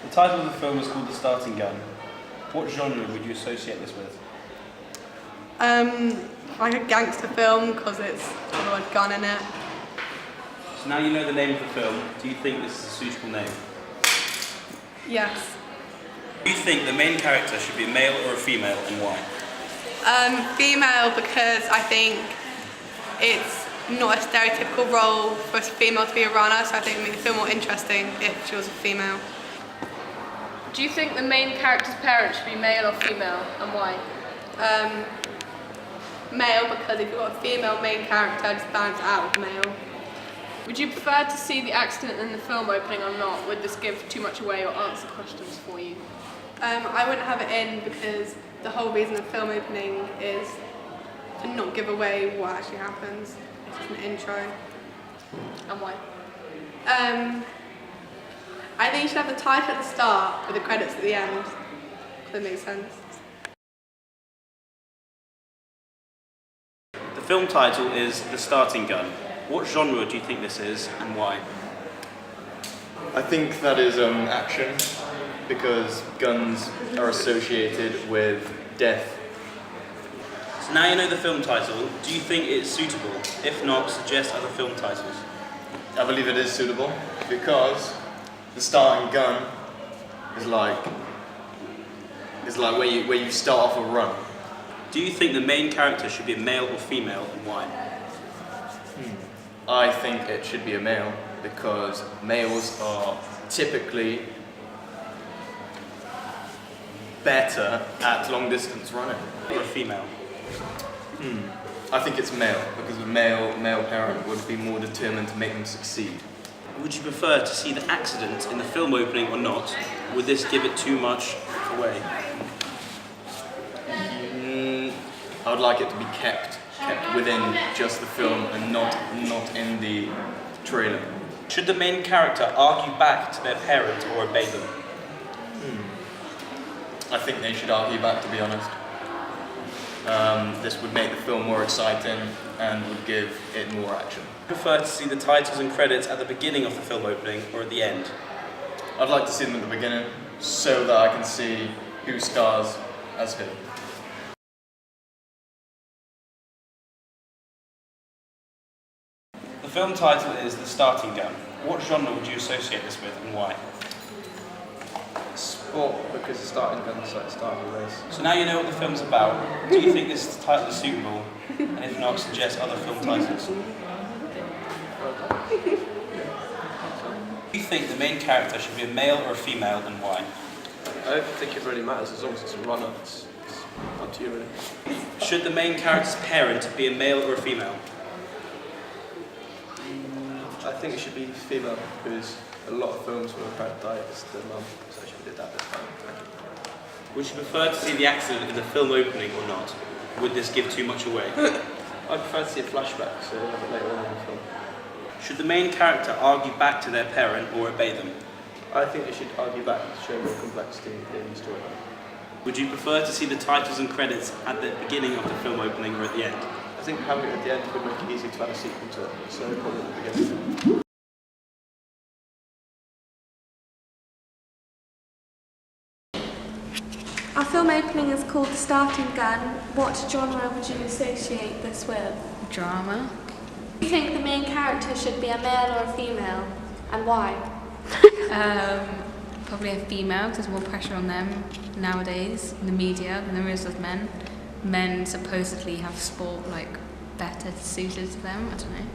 The title of the film is called The Starting Gun. What genre would you associate this with? Like a gangster film because it's got the word gun in it. So now you know the name of the film, do you think this is a suitable name? Yes. Do you think the main character should be a male or a female, and why? Female, because I think it's not a stereotypical role for a female to be a runner, so I think it would make the film more interesting if she was a female. Do you think the main character's parents should be male or female, and why? Male, because if you've got a female main character, it just balances out with male. Would you prefer to see the accident in the film opening or not? Would this give too much away or answer questions for you? I wouldn't have it in because the whole reason of film opening is to not give away what actually happens. It's just an intro. And why? I think you should have the title at the start with the credits at the end. If that makes sense. The film title is The Starting Gun. What genre do you think this is, and why? I think that is action, because guns are associated with death. So now you know the film title, do you think it's suitable? If not, suggest other film titles. I believe it is suitable, because the starting gun is like where you start off a run. Do you think the main character should be a male or female, and why? I think it should be a male, because males are typically better at long distance running. Or a female? I think it's male, because a male parent would be more determined to make them succeed. Would you prefer to see the accident in the film opening or not? Would this give it too much away? I would like it to be kept within just the film and not in the trailer. Should the main character argue back to their parent or obey them? I think they should argue back, to be honest. This would make the film more exciting and would give it more action. Would you prefer to see the titles and credits at the beginning of the film opening or at the end? I'd like to see them at the beginning so that I can see who stars as who. The film title is The Starting Gun. What genre would you associate this with, and why? Sport, because the starting gun is like the start of a race. So now you know what the film's about. Do you think this title is suitable? And if not, suggest other film titles. Do you think the main character should be a male or a female, and why? I don't think it really matters as long as it's a runner. It's up to you, really. Should the main character's parent be a male or a female? I think it should be female, because a lot of films where a parent died, it's the mum, so she did that this time. Would you prefer to see the accident in the film opening or not? Would this give too much away? I prefer to see a flashback, so you'll have it later on in the film. Should the main character argue back to their parent or obey them? I think they should argue back to show more complexity in the storyline. Would you prefer to see the titles and credits at the beginning of the film opening or at the end? I think having it at the end would make it easy to add a sequel to it, so probably at the beginning. Our film opening is called The Starting Gun. What genre would you associate this with? Drama. Do you think the main character should be a male or a female, and why? Probably a female, because there's more pressure on them nowadays in the media than there is with men. Men supposedly have sport better suited to them. I don't know.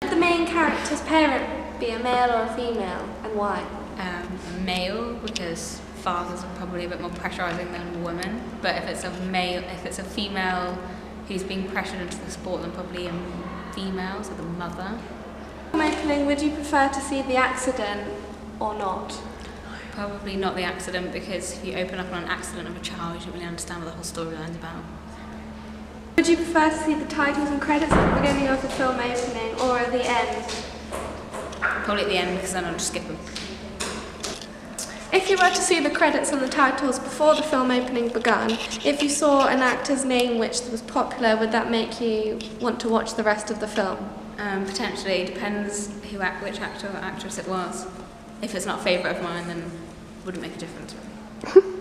Should the main character's parent be a male or a female, and why? A male, because fathers are probably a bit more pressurising than women. But if it's a female who's being pressured into the sport, then probably a female, so the mother. Film opening, would you prefer to see the accident or not? Probably not the accident, because if you open up on an accident of a child, you don't really understand what the whole storyline's about. Would you prefer to see the titles and credits at the beginning of the film opening or at the end? Probably at the end, because then I'll just skip them. If you were to see the credits and the titles before the film opening began, if you saw an actor's name which was popular, would that make you want to watch the rest of the film? Potentially, depends which actor or actress it was. If it's not a favourite of mine, then wouldn't make a difference really.